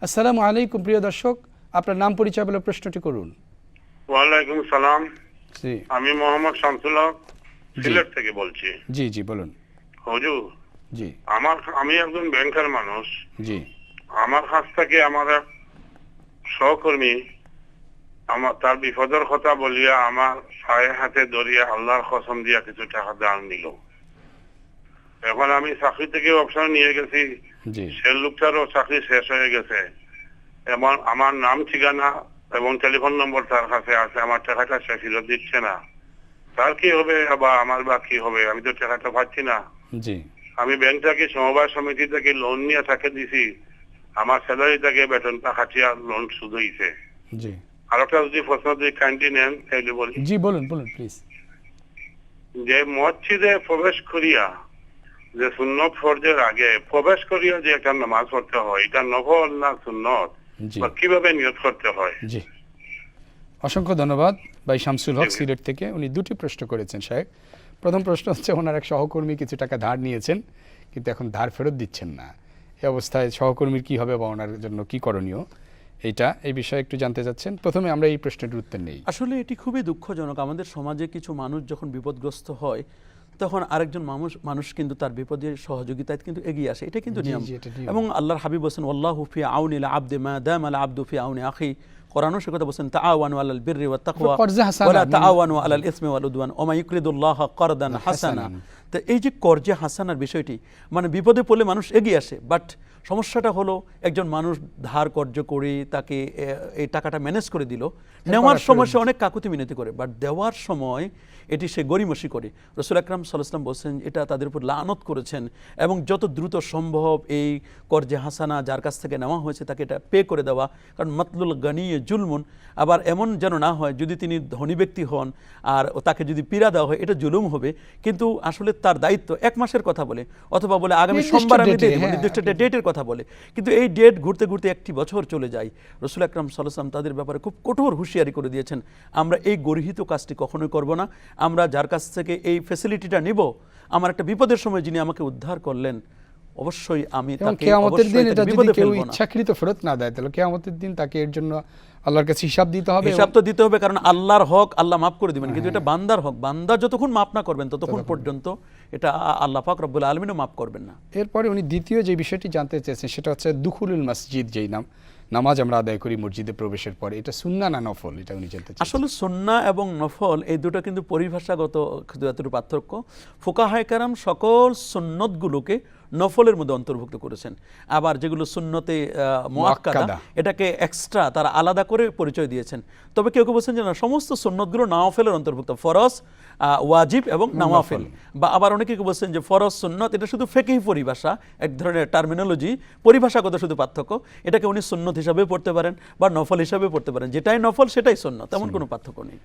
আসসালামু আলাইকুম প্রিয় দর্শক, আপনার নাম পরিচয় বলে প্রশ্নটি করুন। ওয়ালাইকুম সালাম। জি আমি মোহাম্মদ শামসুল হক সিলেট থেকে বলছি। জি জি বলুন। হুজুর, জি আমি একজন ব্যাংকের মানুষ। জি আমার কাছ থেকে আমার এক সহকর্মী তার বিপদের কথা বলিয়া আমার পায়ে হাতে ধরিয়া আল্লাহর কসম দিয়া কিছু টাকা দান নিল। এখন আমি চাকরি থেকে অবসর নিয়ে গেছি, জি সে লোকটারও চাকরি শেষ হয়ে গেছে। এবং আমার নাম ঠিকানা এবং টেলিফোন নম্বর তার কাছে আছে, আমার টাকাটা সে ফেরত দিচ্ছে না। তার কি হবে বা আমার বা কি হবে? আমি তো টাকাটা পাচ্ছি না। জি আমি ব্যাংক থেকে সমবায় সমিতি থেকে লোন নিয়ে তাকে দিছি, আমার স্যালারি থেকে বেতনটা খাটিয়া লোন শুধু হইছে। জি আর একটা যদি প্রশ্ন যদি কাইন্ডলি নেন তাহলে বলি, জি বলুন বলুন প্লিজ। যে মসজিদে প্রবেশ করিয়া যে সুন্নত ফরজের আগে প্রবেশ করিয়া যে একটা নামাজ পড়তে হয়, এটা নফল না সুন্নত, জি বা কিভাবে নিয়ত করতে হয়? জি অসংখ্য ধন্যবাদ ভাই শামসুল হক জি। সিলেট থেকে। উনি দুটি প্রশ্ন করেছেন সাহেব। প্রথম প্রশ্ন হচ্ছে, ওনার এক সহকর্মী কিছু টাকা ধার নিয়েছেন কিন্তু এখন ধার ফেরত দিচ্ছেন না। এই অবস্থায় সহকর্মীর কি হবে বা ওনার জন্য কি করণীয়, এই বিষয়ে একটু জানতে চাচ্ছেন। প্রথমে আমরা এই প্রশ্নটির উত্তর নেই। আসলে এটি খুবই দুঃখজনক। আমাদের সমাজে কিছু মানুষ যখন বিপদগ্রস্ত হয় তখন আরেকজন মানুষ কিন্তু তার বিপদের সহযোগিতায় কিন্তু এগিয়ে আসে, এটা কিন্তু জি, নিয়ম। জি, এটা নিয়ম। এবং আল্লাহর হাবিব বলেন ওয়াল্লাহু ফি আউনি আল আবদি মা দামা আল আবদু ফি আউনি আখি। কোরআনও সে কথা বলেন তাআওয়ানু আলাল বিররি ওয়াত তাকওয়া কর্জে হাসানা, ওয়ালা তাআওয়ানু আলাল ইসমি ওয়াল উদওয়ান ওয়া মা ইউকরিদুল্লাহ কারদান হাসানা। তো এই যে কর্জে হাসানার বিষয়টি, মানে বিপদে পড়লে মানুষ এগিয়ে আসে, বাট সমস্যাটা হলো একজন মানুষ ধার কর্য করে তাকে এই টাকাটা ম্যানেজ করে দিল, নেওয়ার সময় সে অনেক কাকুতি মিনতি করে, বাট দেওয়ার সময় এটি সে গরিমসি করে। রাসূল আকরাম সাল্লাল্লাহু আলাইহি ওয়াসাল্লাম বলছেন এটা তাদের উপর লানত করেছেন, এবং যত দ্রুত সম্ভব এই কর্জে হাসানা যার কাছ থেকে নেওয়া হয়েছে তাকে এটা পে করে দেওয়া। কারণ মাতলুল গানি জুলমুন, আবার এমন যেন না হয় যদি তিনি ধনী ব্যক্তি হন আর তাকে যদি পীড়া দেওয়া হয় এটা জুলুম হবে। কিন্তু আসলে তার দায়িত্ব 1 মাসের কথা বলে, অথবা বলে আগামী সোমবার আমি দিয়ে দেব, নির্দিষ্ট ডেটের কথা বলে, কিন্তু এই ডেট ঘুরতে ঘুরতে 1টি বছর চলে যায়। রাসূল আকরাম সাল্লাল্লাহু আলাইহি ওয়াসাল্লাম তাদের ব্যাপারে খুব কঠোর হুঁশিয়ারি করে দিয়েছেন, আমরা এই গর্হিত কাজটি কখনোই করব না। আমরা যার কাছ থেকে এই ফ্যাসিলিটিটা নিব, আমার একটা বিপদের সময় যিনি আমাকে উদ্ধার করলেন, অবশ্যই আমি তাকে কিয়ামতের দিন এটা যদি বিপদে কেউ ফেলবো না। ইচ্ছাকৃত ফেরত না দেয় তাহলে কিয়ামতের দিন তাকে এর জন্য আল্লাহর কাছে হিসাব দিতে হবে। হিসাব তো দিতে হবে, কারণ আল্লাহর হক আল্লাহ মাফ করে দিবেন, কিন্তু এটা বান্দার হক। বান্দা যতক্ষণ মাফ না করবেন ততক্ষণ পর্যন্ত এটা আল্লাহ পাক রব্বুল আলামিনও মাফ করবেন না। এরপরে উনি দ্বিতীয় যে বিষয়টি জানতে চেয়েছেন সেটা হচ্ছে দুখুলুল মসজিদ, যেই নামাজ আমরা আদায় করি মসজিদে প্রবেশের পরে, এটা সুন্নাহ না নফল, এটা উনি জানতে চাচ্ছেন। আসলে সুন্নাহ এবং নফল এই দুটো কিন্তু পরিভাষাগত যতটুকু পার্থক্য। ফুকাহায়ে কেরাম সকল সুন্নতগুলোকে নফলের মধ্যে অন্তর্ভুক্ত করেছেন, আবার যেগুলো সুন্নতে মুআক্কাদা এটাকে এক্সট্রা তারা আলাদা করে পরিচয় দিয়েছেন। তবে কেউ কেউ বলছেন যে না, সমস্ত সুন্নতগুলো নওয়াফেলের অন্তর্ভুক্ত, ফরজ, ওয়াজিব এবং নওয়াফেল। বা আবার অনেকে বলছেন যে ফরজ সুন্নত এটা শুধু ফিকহি পরিভাষা, এক ধরনের টার্মিনোলজি, পরিভাষাগত শুধু পার্থক্য। এটাকে উনি সুন্নত হিসাবে পড়তে পারেন বা নফল হিসাবে পড়তে পারেন, যেটাই নফল সেটাই সুন্নত, তেমন কোনো পার্থক্য নেই।